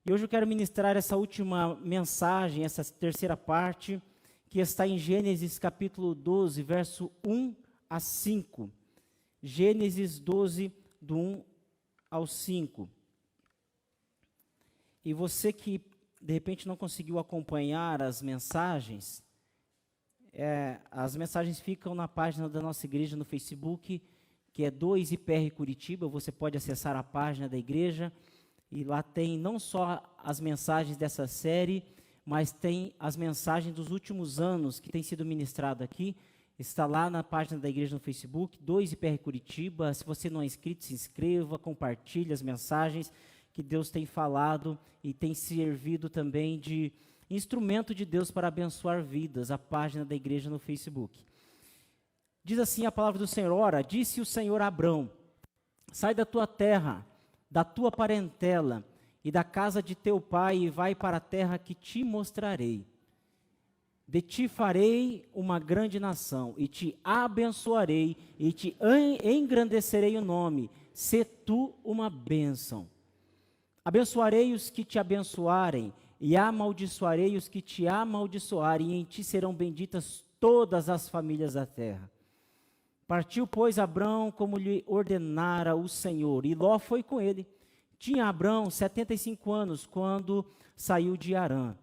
E hoje eu quero ministrar essa última mensagem, essa terceira parte, que está em Gênesis capítulo 12, verso 1 a 5. Gênesis 12, do 1 ao 5. E você que, de repente, não conseguiu acompanhar as mensagens ficam na página da nossa igreja no Facebook, que é 2IPR Curitiba. Você pode acessar a página da igreja, e lá tem não só as mensagens dessa série, mas tem as mensagens dos últimos anos que têm sido ministrado aqui. Está lá na página da igreja no Facebook, 2IPR Curitiba. Se você não é inscrito, se inscreva, compartilhe as mensagens que Deus tem falado e tem servido também de instrumento de Deus para abençoar vidas, a página da igreja no Facebook. Diz assim a palavra do Senhor: ora, disse o Senhor a Abrão: sai da tua terra, da tua parentela e da casa de teu pai, e vai para a terra que te mostrarei. De ti farei uma grande nação, e te abençoarei, e te engrandecerei o nome, sê tu uma bênção. Abençoarei os que te abençoarem, e amaldiçoarei os que te amaldiçoarem, e em ti serão benditas todas as famílias da terra. Partiu, pois, Abrão como lhe ordenara o Senhor, e Ló foi com ele. Tinha Abrão 75 anos quando saiu de Harã.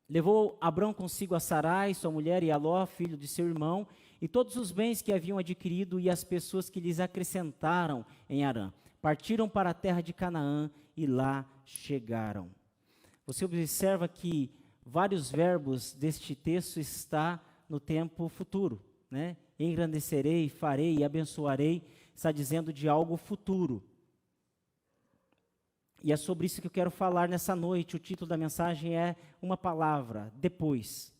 Levou Abrão consigo a Sarai, sua mulher, e a Ló, filho de seu irmão, e todos os bens que haviam adquirido e as pessoas que lhes acrescentaram em Harã. Partiram para a terra de Canaã e lá chegaram. Você observa que vários verbos deste texto está no tempo futuro, né? Engrandecerei, farei e abençoarei, está dizendo de algo futuro. E é sobre isso que eu quero falar nessa noite. O título da mensagem é uma palavra: depois.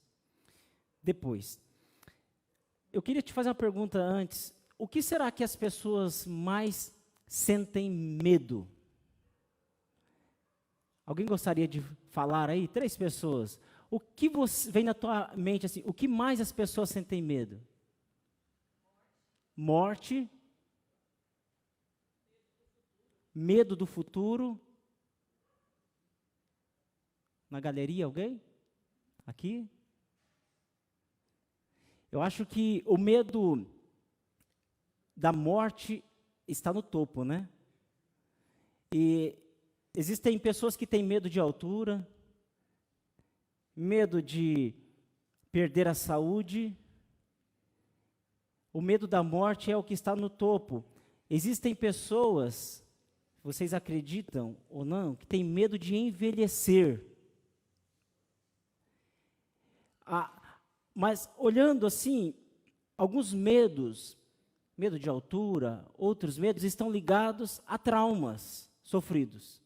Depois. Eu queria te fazer uma pergunta antes. O que será que as pessoas mais sentem medo? Alguém gostaria de falar aí? 3 pessoas. O que vem na tua mente assim? O que mais as pessoas sentem medo? Morte. Medo do futuro. Na galeria, alguém? Aqui? Eu acho que o medo da morte está no topo, né? E existem pessoas que têm medo de altura, medo de perder a saúde. O medo da morte é o que está no topo. Existem pessoas, vocês acreditam ou não, que têm medo de envelhecer. Mas olhando assim, alguns medos, medo de altura, outros medos estão ligados a traumas sofridos.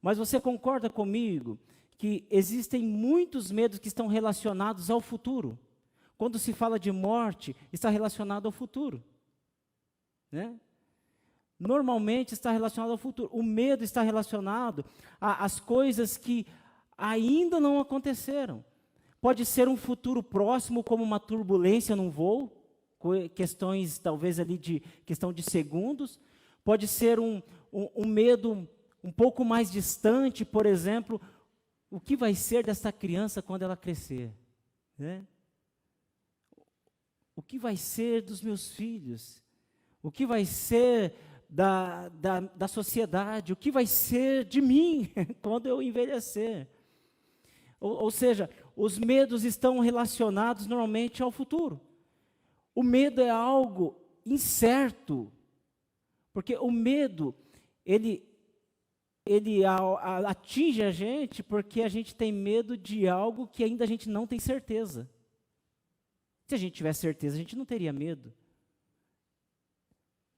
Mas você concorda comigo que existem muitos medos que estão relacionados ao futuro? Quando se fala de morte, está relacionado ao futuro, né? Normalmente está relacionado ao futuro. O medo está relacionado às coisas que ainda não aconteceram. Pode ser um futuro próximo, como uma turbulência num voo, questões talvez ali de questão de segundos. Pode ser um medo um pouco mais distante, por exemplo, o que vai ser dessa criança quando ela crescer, né? O que vai ser dos meus filhos? O que vai ser da sociedade? O que vai ser de mim quando eu envelhecer? Ou seja, os medos estão relacionados normalmente ao futuro. O medo é algo incerto, porque o medo, ele atinge a gente porque a gente tem medo de algo que ainda a gente não tem certeza. Se a gente tivesse certeza, a gente não teria medo.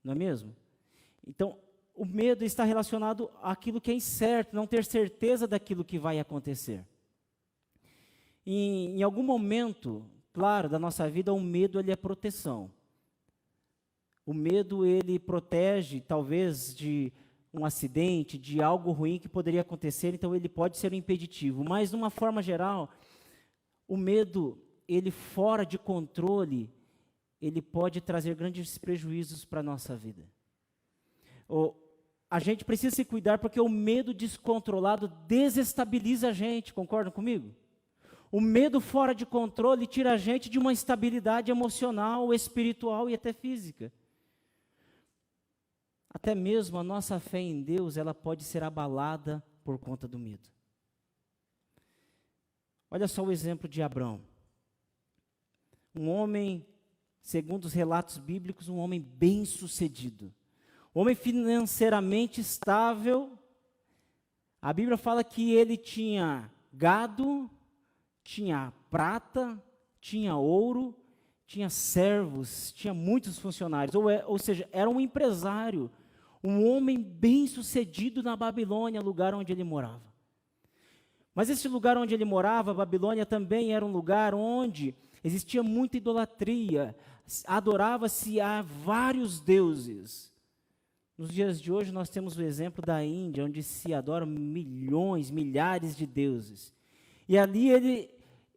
Não é mesmo? Então, o medo está relacionado àquilo que é incerto, não ter certeza daquilo que vai acontecer. Em algum momento, claro, da nossa vida, o medo ele é proteção. O medo ele protege, talvez, de um acidente, de algo ruim que poderia acontecer, então ele pode ser um impeditivo. Mas, de uma forma geral, o medo, ele fora de controle, ele pode trazer grandes prejuízos para a nossa vida. a gente precisa se cuidar porque o medo descontrolado desestabiliza a gente, concordam comigo? O medo fora de controle tira a gente de uma estabilidade emocional, espiritual e até física. Até mesmo a nossa fé em Deus, ela pode ser abalada por conta do medo. Olha só o exemplo de Abrão. Um homem, segundo os relatos bíblicos, um homem bem-sucedido. Um homem financeiramente estável. A Bíblia fala que ele tinha gado, tinha prata, tinha ouro, tinha servos, tinha muitos funcionários. Ou seja, era um empresário, um homem bem-sucedido na Babilônia, lugar onde ele morava. Mas esse lugar onde ele morava, a Babilônia, também era um lugar onde existia muita idolatria, adorava-se a vários deuses. Nos dias de hoje nós temos o exemplo da Índia, onde se adoram milhões, milhares de deuses. E ali ele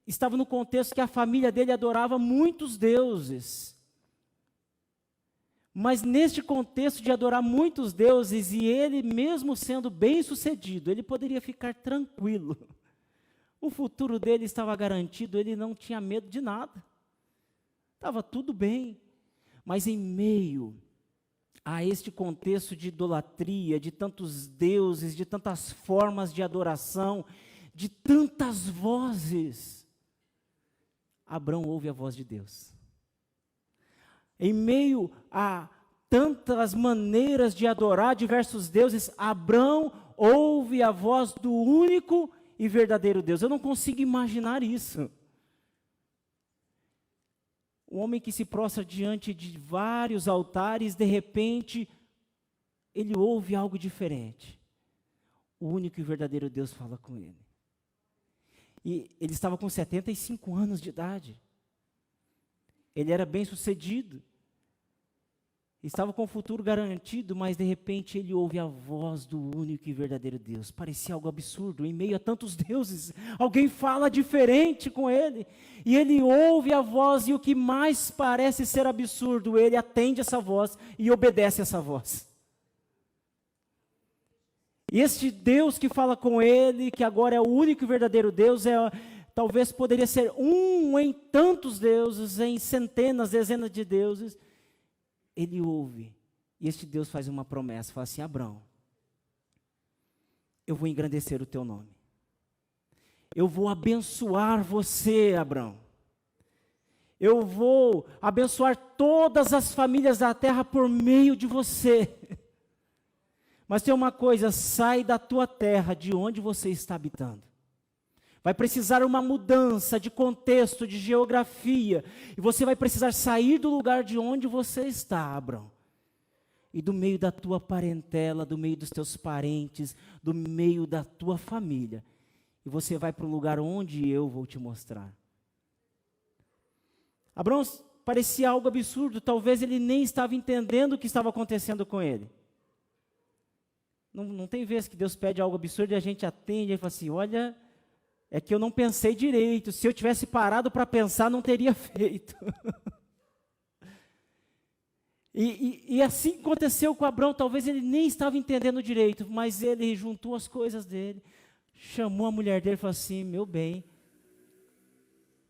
estava no contexto que a família dele adorava muitos deuses. Mas neste contexto de adorar muitos deuses, e ele mesmo sendo bem-sucedido, ele poderia ficar tranquilo. O futuro dele estava garantido, ele não tinha medo de nada. Estava tudo bem. Mas em meio a este contexto de idolatria, de tantos deuses, de tantas formas de adoração, de tantas vozes, Abrão ouve a voz de Deus. Em meio a tantas maneiras de adorar diversos deuses, Abrão ouve a voz do único e verdadeiro Deus. Eu não consigo imaginar isso. Um homem que se prostra diante de vários altares, de repente, ele ouve algo diferente. O único e verdadeiro Deus fala com ele. E ele estava com 75 anos de idade. Ele era bem-sucedido. Estava com o futuro garantido, mas de repente ele ouve a voz do único e verdadeiro Deus. Parecia algo absurdo, em meio a tantos deuses, alguém fala diferente com ele. E ele ouve a voz e o que mais parece ser absurdo, ele atende essa voz e obedece essa voz. E este Deus que fala com ele, que agora é o único e verdadeiro Deus, talvez poderia ser um em tantos deuses, em centenas, dezenas de deuses. Ele ouve, e este Deus faz uma promessa, fala assim: Abrão, eu vou engrandecer o teu nome. Eu vou abençoar você, Abrão. Eu vou abençoar todas as famílias da terra por meio de você. Mas tem uma coisa, sai da tua terra, de onde você está habitando. Vai precisar uma mudança de contexto, de geografia. E você vai precisar sair do lugar de onde você está, Abrão. E do meio da tua parentela, do meio dos teus parentes, do meio da tua família. E você vai para o lugar onde eu vou te mostrar. Abrão parecia algo absurdo, talvez ele nem estava entendendo o que estava acontecendo com ele. Não tem vez que Deus pede algo absurdo e a gente atende e fala assim: olha, é que eu não pensei direito, se eu tivesse parado para pensar, não teria feito. e assim aconteceu com Abrão, talvez ele nem estava entendendo direito, mas ele juntou as coisas dele, chamou a mulher dele e falou assim: meu bem,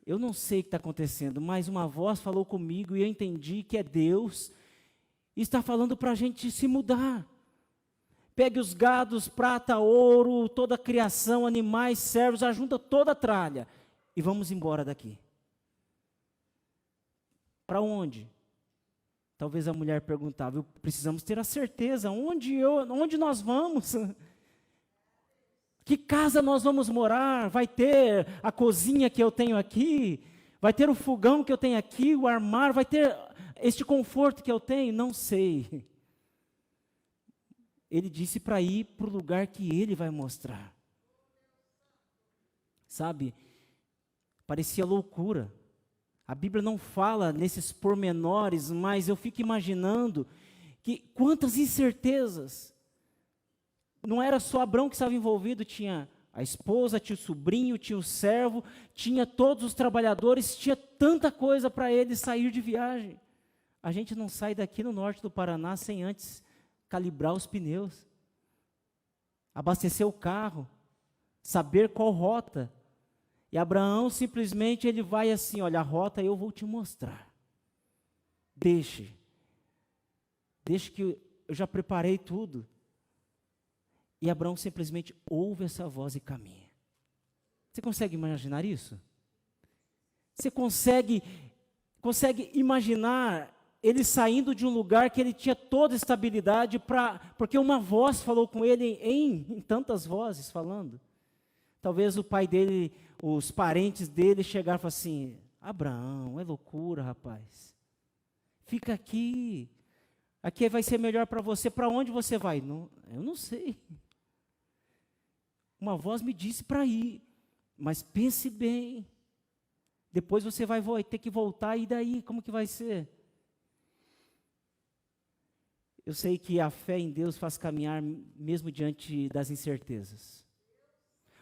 eu não sei o que está acontecendo, mas uma voz falou comigo e eu entendi que é Deus, e está falando para a gente se mudar. Pegue os gados, prata, ouro, toda a criação, animais, servos, ajunta toda a tralha e vamos embora daqui. Para onde? Talvez a mulher perguntava: precisamos ter a certeza, onde nós vamos? Que casa nós vamos morar? Vai ter a cozinha que eu tenho aqui? Vai ter o fogão que eu tenho aqui, o armário? Vai ter este conforto que eu tenho? Não sei. Ele disse para ir para o lugar que ele vai mostrar. Sabe, parecia loucura. A Bíblia não fala nesses pormenores, mas eu fico imaginando que quantas incertezas. Não era só Abrão que estava envolvido, tinha a esposa, tinha o sobrinho, tinha o servo, tinha todos os trabalhadores, tinha tanta coisa para ele sair de viagem. A gente não sai daqui no norte do Paraná sem antes calibrar os pneus. abastecer o carro, saber qual rota. E Abraão simplesmente ele vai assim, olha, a rota eu vou te mostrar. Deixe que eu já preparei tudo. E Abraão simplesmente ouve essa voz e caminha. Você consegue imaginar isso? Você consegue imaginar ele saindo de um lugar que ele tinha toda estabilidade, porque uma voz falou com ele em tantas vozes falando. Talvez o pai dele, os parentes dele chegaram e falaram assim, Abraão, é loucura, rapaz. Fica aqui vai ser melhor para você. Para onde você vai? Não, eu não sei. Uma voz me disse para ir, mas pense bem. Depois você vai ter que voltar, e daí? Como que vai ser? Eu sei que a fé em Deus faz caminhar mesmo diante das incertezas.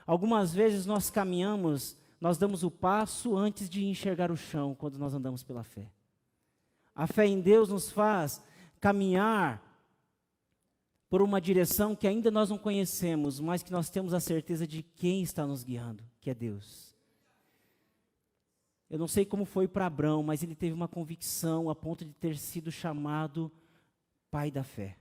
Algumas vezes nós caminhamos, nós damos o passo antes de enxergar o chão, quando nós andamos pela fé. A fé em Deus nos faz caminhar por uma direção que ainda nós não conhecemos, mas que nós temos a certeza de quem está nos guiando, que é Deus. Eu não sei como foi para Abraão, mas ele teve uma convicção a ponto de ter sido chamado pai da fé.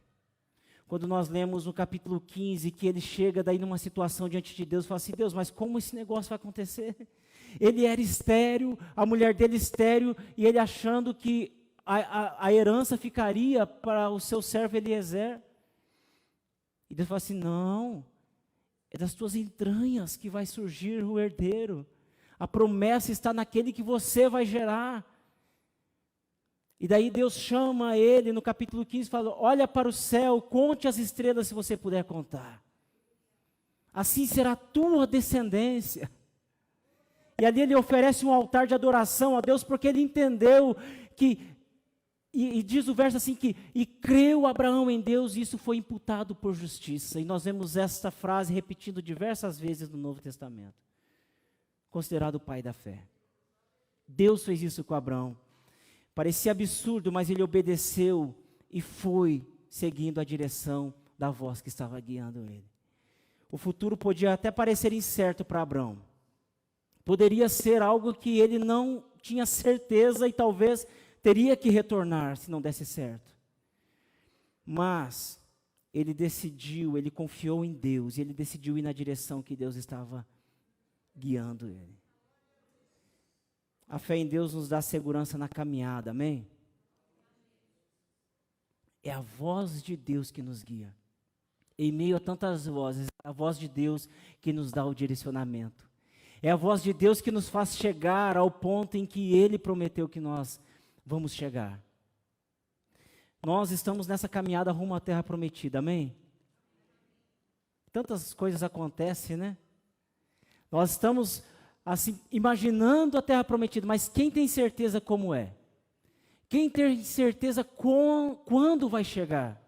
Quando nós lemos no capítulo 15, que ele chega daí numa situação diante de Deus, e fala assim, Deus, mas como esse negócio vai acontecer? Ele era estéril, a mulher dele estéril, e ele achando que a herança ficaria para o seu servo Eliezer. E Deus fala assim, não, é das tuas entranhas que vai surgir o herdeiro. A promessa está naquele que você vai gerar. E daí Deus chama ele no capítulo 15 e fala, olha para o céu, conte as estrelas se você puder contar. Assim será a tua descendência. E ali ele oferece um altar de adoração a Deus, porque ele entendeu que, e diz o verso assim que, e creu Abraão em Deus, e isso foi imputado por justiça. E nós vemos esta frase repetindo diversas vezes no Novo Testamento. Considerado o pai da fé. Deus fez isso com Abraão. Parecia absurdo, mas ele obedeceu e foi seguindo a direção da voz que estava guiando ele. O futuro podia até parecer incerto para Abraão. Poderia ser algo que ele não tinha certeza e talvez teria que retornar se não desse certo. Mas ele decidiu, ele confiou em Deus, e ele decidiu ir na direção que Deus estava guiando ele. A fé em Deus nos dá segurança na caminhada, amém? É a voz de Deus que nos guia. Em meio a tantas vozes, é a voz de Deus que nos dá o direcionamento. É a voz de Deus que nos faz chegar ao ponto em que Ele prometeu que nós vamos chegar. Nós estamos nessa caminhada rumo à terra prometida, amém? Tantas coisas acontecem, né? Nós estamos assim, imaginando a terra prometida, mas quem tem certeza como é? Quem tem certeza quando vai chegar?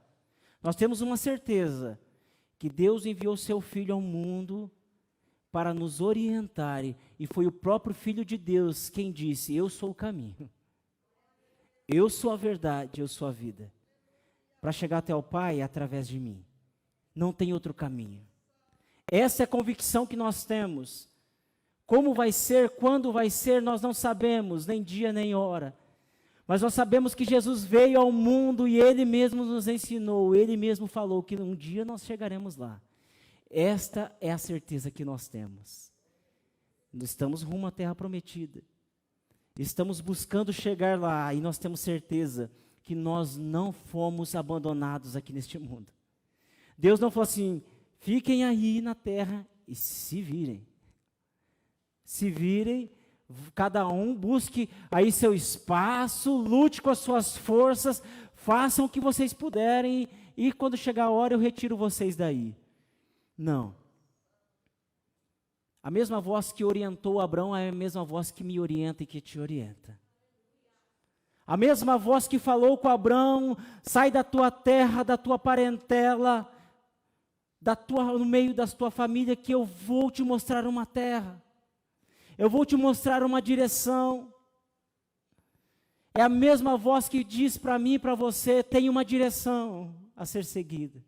Nós temos uma certeza, que Deus enviou seu Filho ao mundo para nos orientar, e foi o próprio Filho de Deus quem disse, eu sou o caminho, eu sou a verdade, eu sou a vida. Para chegar até o Pai é através de mim, não tem outro caminho. Essa é a convicção que nós temos. Como vai ser, quando vai ser, nós não sabemos, nem dia nem hora. Mas nós sabemos que Jesus veio ao mundo e Ele mesmo nos ensinou, Ele mesmo falou que um dia nós chegaremos lá. Esta é a certeza que nós temos. Estamos rumo à terra prometida. Estamos buscando chegar lá e nós temos certeza que nós não fomos abandonados aqui neste mundo. Deus não falou assim, fiquem aí na terra e se virem. Se virem, cada um busque aí seu espaço, lute com as suas forças, façam o que vocês puderem e quando chegar a hora eu retiro vocês daí. Não. A mesma voz que orientou Abraão é a mesma voz que me orienta e que te orienta. A mesma voz que falou com Abraão, sai da tua terra, da tua parentela, no meio da tua família, que eu vou te mostrar uma terra. Eu vou te mostrar uma direção. É a mesma voz que diz para mim e para você, tem uma direção a ser seguida.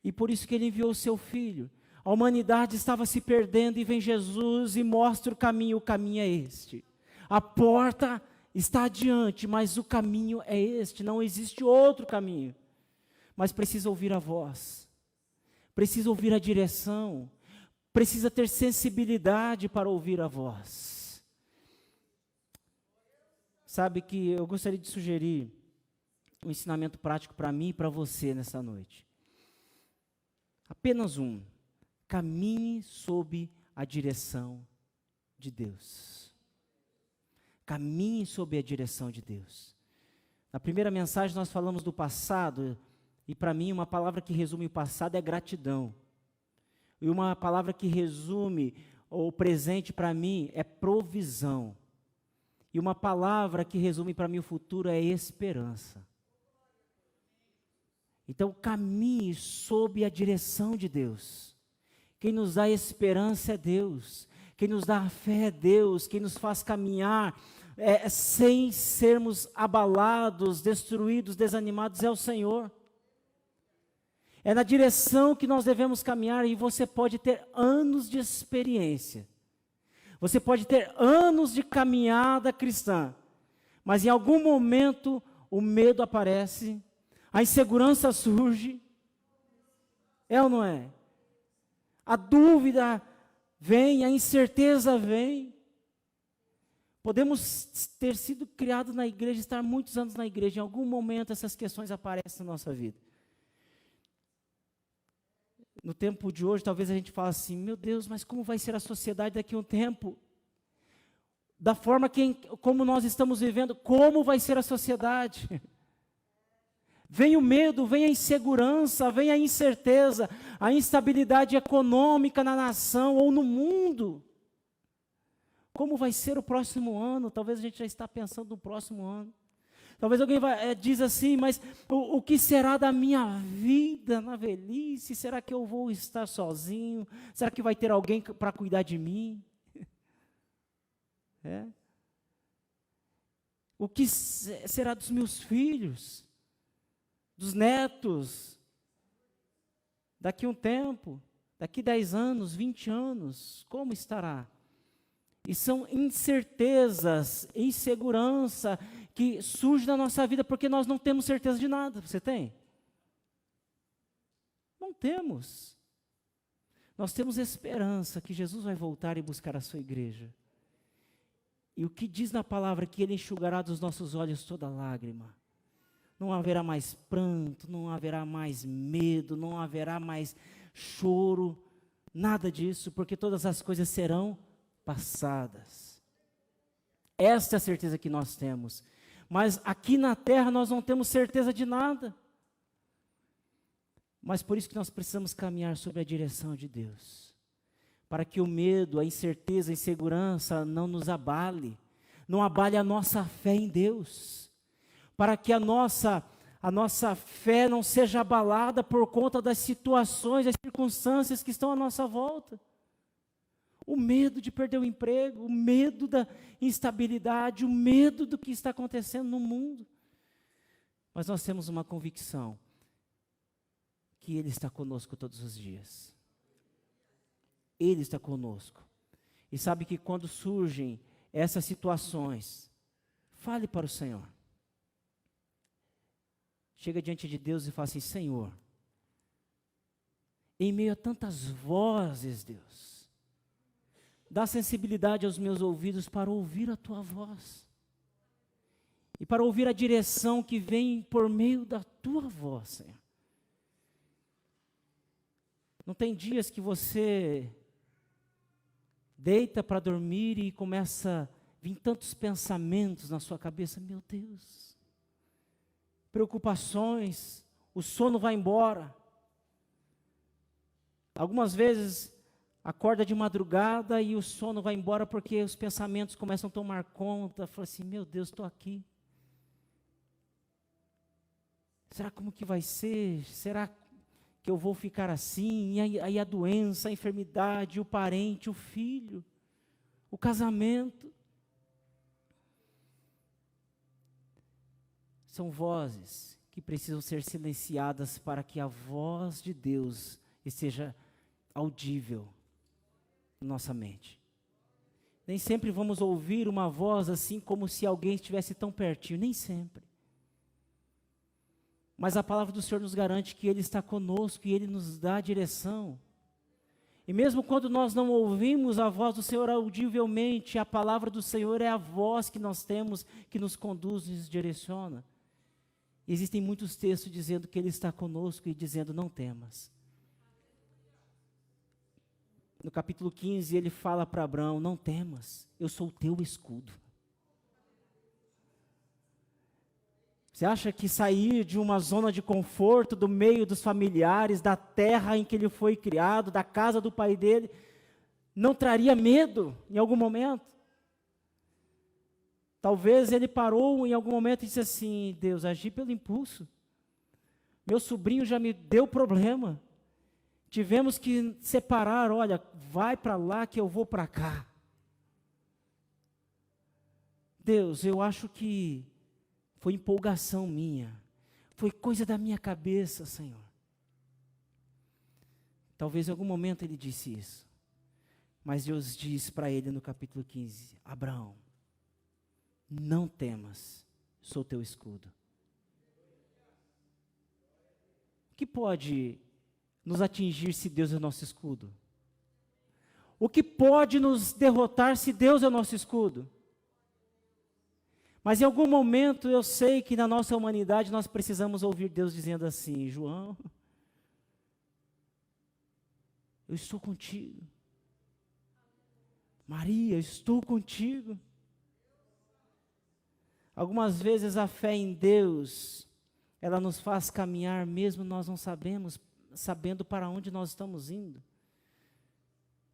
E por isso que Ele enviou o Seu Filho. A humanidade estava se perdendo e vem Jesus e mostra o caminho é este. A porta está adiante, mas o caminho é este, não existe outro caminho. Mas precisa ouvir a voz, precisa ouvir a direção, precisa ter sensibilidade para ouvir a voz. Sabe que eu gostaria de sugerir um ensinamento prático para mim e para você nessa noite. Apenas um. Caminhe sob a direção de Deus. Caminhe sob a direção de Deus. Na primeira mensagem nós falamos do passado, e para mim uma palavra que resume o passado é gratidão. E uma palavra que resume o presente para mim é provisão. E uma palavra que resume para mim o futuro é esperança. Então caminhe sob a direção de Deus. Quem nos dá esperança é Deus. Quem nos dá a fé é Deus. Quem nos faz caminhar sem sermos abalados, destruídos, desanimados é o Senhor. É na direção que nós devemos caminhar, e você pode ter anos de experiência. Você pode ter anos de caminhada cristã. Mas em algum momento o medo aparece, a insegurança surge. É ou não é? A dúvida vem, a incerteza vem. Podemos ter sido criados na igreja, estar muitos anos na igreja, em algum momento essas questões aparecem na nossa vida. No tempo de hoje, talvez a gente fale assim, meu Deus, mas como vai ser a sociedade daqui a um tempo? Da forma como nós estamos vivendo, como vai ser a sociedade? Vem o medo, vem a insegurança, vem a incerteza, a instabilidade econômica na nação ou no mundo. Como vai ser o próximo ano? Talvez a gente já está pensando no próximo ano. Talvez alguém diz assim, mas o que será da minha vida na velhice? Será que eu vou estar sozinho? Será que vai ter alguém para cuidar de mim? O que será dos meus filhos? Dos netos? Daqui a um tempo? Daqui 10 anos, 20 anos? Como estará? E são incertezas, insegurança que surge na nossa vida porque nós não temos certeza de nada. Você tem? Não temos. Nós temos esperança que Jesus vai voltar e buscar a sua igreja. E o que diz na palavra que Ele enxugará dos nossos olhos toda lágrima. Não haverá mais pranto, não haverá mais medo, não haverá mais choro, nada disso, porque todas as coisas serão passadas. Esta é a certeza que nós temos. Mas aqui na terra nós não temos certeza de nada. Mas por isso que nós precisamos caminhar sob a direção de Deus. Para que o medo, a incerteza, a insegurança não nos abale. Não abale a nossa fé em Deus. Para que a nossa fé não seja abalada por conta das situações, das circunstâncias que estão à nossa volta. O medo de perder o emprego, o medo da instabilidade, o medo do que está acontecendo no mundo. Mas nós temos uma convicção, que Ele está conosco todos os dias. Ele está conosco. E sabe que quando surgem essas situações, fale para o Senhor. Chega diante de Deus e fala assim, Senhor, em meio a tantas vozes, Deus, dá sensibilidade aos meus ouvidos para ouvir a Tua voz. E para ouvir a direção que vem por meio da Tua voz, Senhor. Não tem dias que você deita para dormir e começa a vir tantos pensamentos na sua cabeça, meu Deus, preocupações, o sono vai embora. Algumas vezes acorda de madrugada e o sono vai embora porque os pensamentos começam a tomar conta. Fala assim, meu Deus, estou aqui. Será como que vai ser? Será que eu vou ficar assim? E aí a doença, a enfermidade, o parente, o filho, o casamento. São vozes que que precisam ser silenciadas para que a voz de Deus esteja audível em nossa mente. Nem sempre vamos ouvir uma voz assim como se alguém estivesse tão pertinho, nem sempre. Mas a palavra do Senhor nos garante que Ele está conosco e Ele nos dá a direção. E mesmo quando nós não ouvimos a voz do Senhor audivelmente, a palavra do Senhor é a voz que nós temos, que nos conduz e nos direciona. E existem muitos textos dizendo que Ele está conosco e dizendo, não temas. No capítulo 15, Ele fala para Abraão, não temas, eu sou o teu escudo. Você acha que sair de uma zona de conforto, do meio dos familiares, da terra em que ele foi criado, da casa do pai dele, não traria medo em algum momento? Talvez ele parou em algum momento e disse assim, Deus, agi pelo impulso. Meu sobrinho já me deu problema. Tivemos que separar, olha, vai para lá que eu vou para cá. Deus, eu acho que foi empolgação minha, foi coisa da minha cabeça, Senhor. Talvez em algum momento ele disse isso, mas Deus disse para ele no capítulo 15, Abraão, não temas, sou teu escudo. O que pode nos atingir se Deus é o nosso escudo? O que pode nos derrotar se Deus é o nosso escudo? Mas em algum momento eu sei que na nossa humanidade nós precisamos ouvir Deus dizendo assim, João, eu estou contigo. Maria, eu estou contigo. Algumas vezes a fé em Deus, ela nos faz caminhar mesmo nós não sabendo para onde nós estamos indo.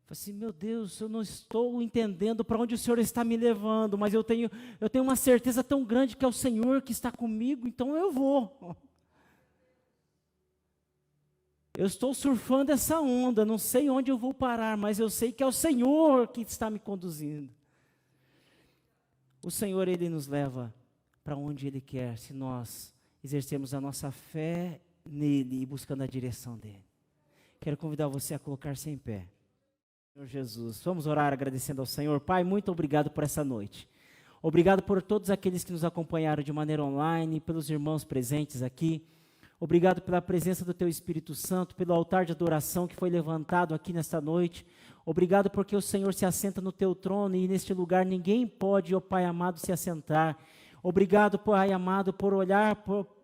Falei assim, meu Deus, eu não estou entendendo para onde o Senhor está me levando, mas eu tenho uma certeza tão grande que é o Senhor que está comigo, então eu vou. Eu estou surfando essa onda, não sei onde eu vou parar, mas eu sei que é o Senhor que está me conduzindo. O Senhor, Ele nos leva para onde Ele quer, se nós exercermos a nossa fé nele e buscando a direção dEle. Quero convidar você a colocar-se em pé. Senhor Jesus, vamos orar agradecendo ao Senhor. Pai, muito obrigado por essa noite. Obrigado por todos aqueles que nos acompanharam de maneira online, pelos irmãos presentes aqui. Obrigado pela presença do Teu Espírito Santo, pelo altar de adoração que foi levantado aqui nesta noite. Obrigado porque o Senhor se assenta no Teu trono e neste lugar ninguém pode, ó Pai amado, se assentar. Obrigado, Pai amado, por olhar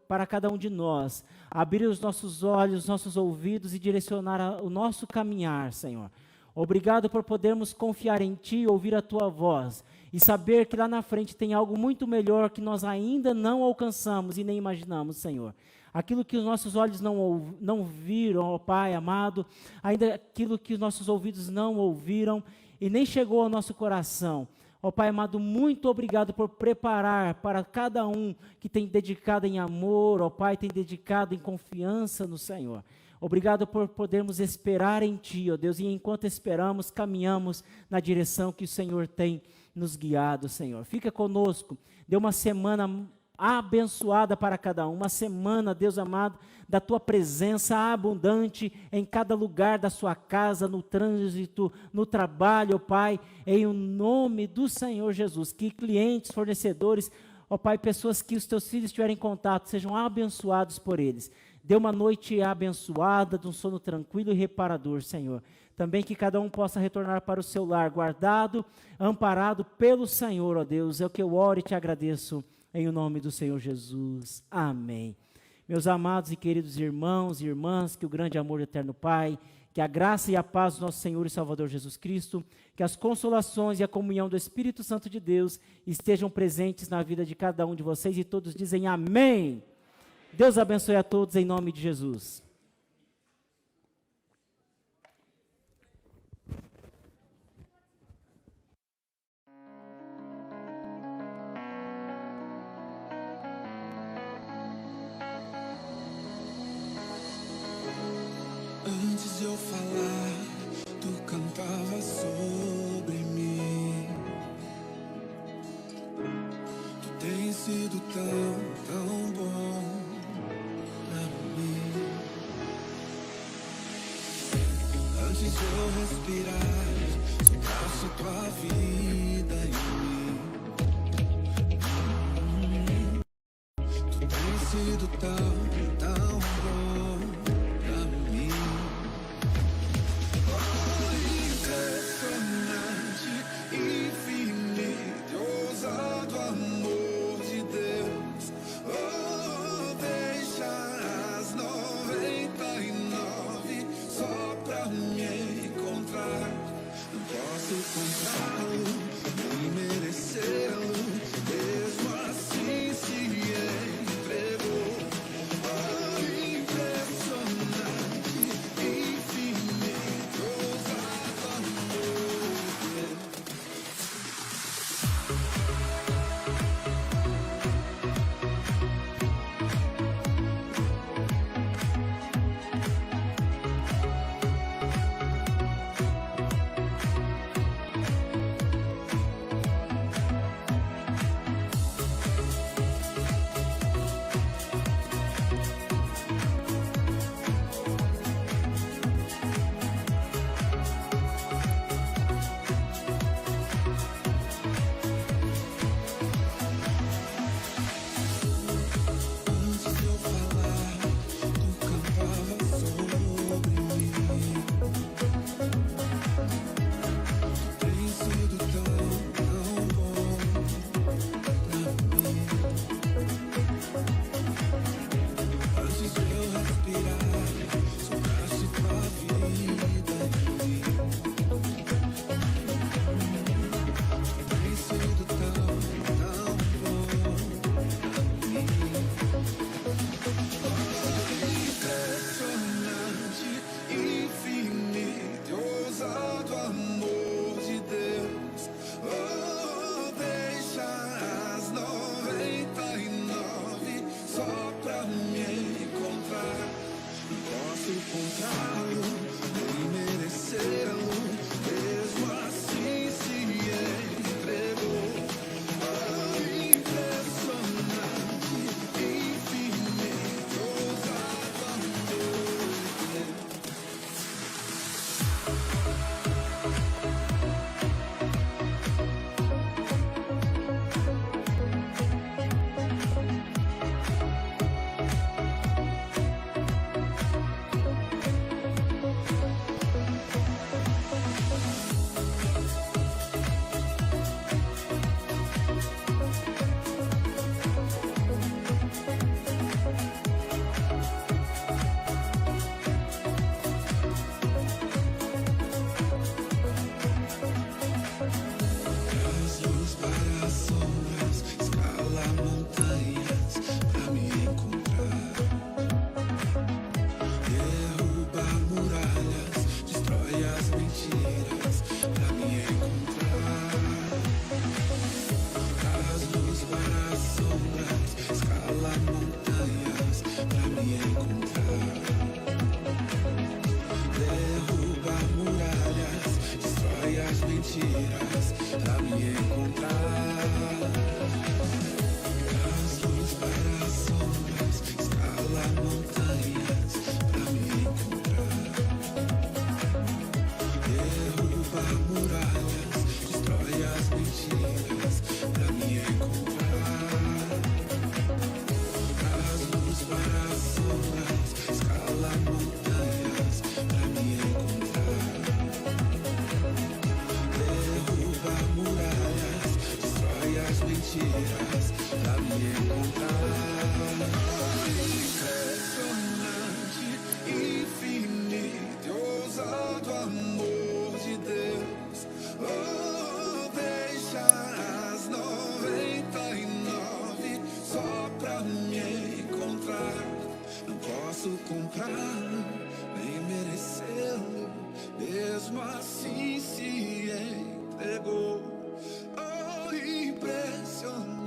para cada um de nós, abrir os nossos olhos, os nossos ouvidos e direcionar o nosso caminhar, Senhor. Obrigado por podermos confiar em Ti, ouvir a Tua voz e saber que lá na frente tem algo muito melhor que nós ainda não alcançamos e nem imaginamos, Senhor. Aquilo que os nossos olhos não viram, ó Pai amado, ainda aquilo que os nossos ouvidos não ouviram e nem chegou ao nosso coração. Ó Pai amado, muito obrigado por preparar para cada um que tem dedicado em amor, ó Pai, tem dedicado em confiança no Senhor. Obrigado por podermos esperar em Ti, ó Deus, e enquanto esperamos, caminhamos na direção que o Senhor tem nos guiado, Senhor. Fica conosco, dê uma semana abençoada para cada um, uma semana, Deus amado, da Tua presença abundante em cada lugar da sua casa, no trânsito, no trabalho, ó Pai, em o nome do Senhor Jesus, que clientes, fornecedores, ó Pai, pessoas que os Teus filhos estiverem em contato, sejam abençoados por eles. Dê uma noite abençoada, de um sono tranquilo e reparador, Senhor. Também que cada um possa retornar para o seu lar, guardado, amparado pelo Senhor, ó Deus. É o que eu oro e te agradeço, em o nome do Senhor Jesus. Amém. Meus amados e queridos irmãos e irmãs, que o grande amor do eterno Pai, que a graça e a paz do nosso Senhor e Salvador Jesus Cristo, que as consolações e a comunhão do Espírito Santo de Deus estejam presentes na vida de cada um de vocês, e todos dizem amém. Deus abençoe a todos em nome de Jesus. Antes de eu falar, tu cantava sobre mim. Tu tens sido tão, tão bom. Antes de eu respirar, soprasse tua vida em mim. Tu tens sido tão, tão bom pra mim. Impressionante, infinito, ousado amor de Deus. Deixa as 99 só pra me encontrar. Não posso comprá-lo, nem merecê-lo, mesmo assim se entregou. Impressionante, infinito, ousado amor. Antes de eu falar, tu cantava sobre mim. Tem sido tão, tão bom pra mim. Antes de eu respirar, soprasse tua vida em mim. Tem sido tão, tão bom pra mim. Impressionante, infinito, ousado amor de Deus. Deixa as 99 só pra me encontrar. Não posso comprá-lo, nem merecê-lo, mesmo assim se entregou. Impressionante, infinito, ousado amor. Traz luz para as sombras, escala montanhas pra me encontrar. Derruba muralhas, destrói as mentiras pra me encontrar. Traz luz para as sombras, escala montanhas pra me encontrar. Derruba muralhas, destrói as mentiras pra me encontrar. Traz luz para as sombras, escala montanhas pra me encontrar. Derruba muralhas, destrói as mentiras pra me encontrar. Traz luz para as sombras, escala montanhas pra me encontrar. Derruba muralhas, destrói as mentiras pra me encontrar. Impressionante, infinito, ousado amor de Deus. Deixa as 99 só pra me encontrar. Não posso comprá-lo, nem merecê-lo, mesmo assim se entregou. Impressionante.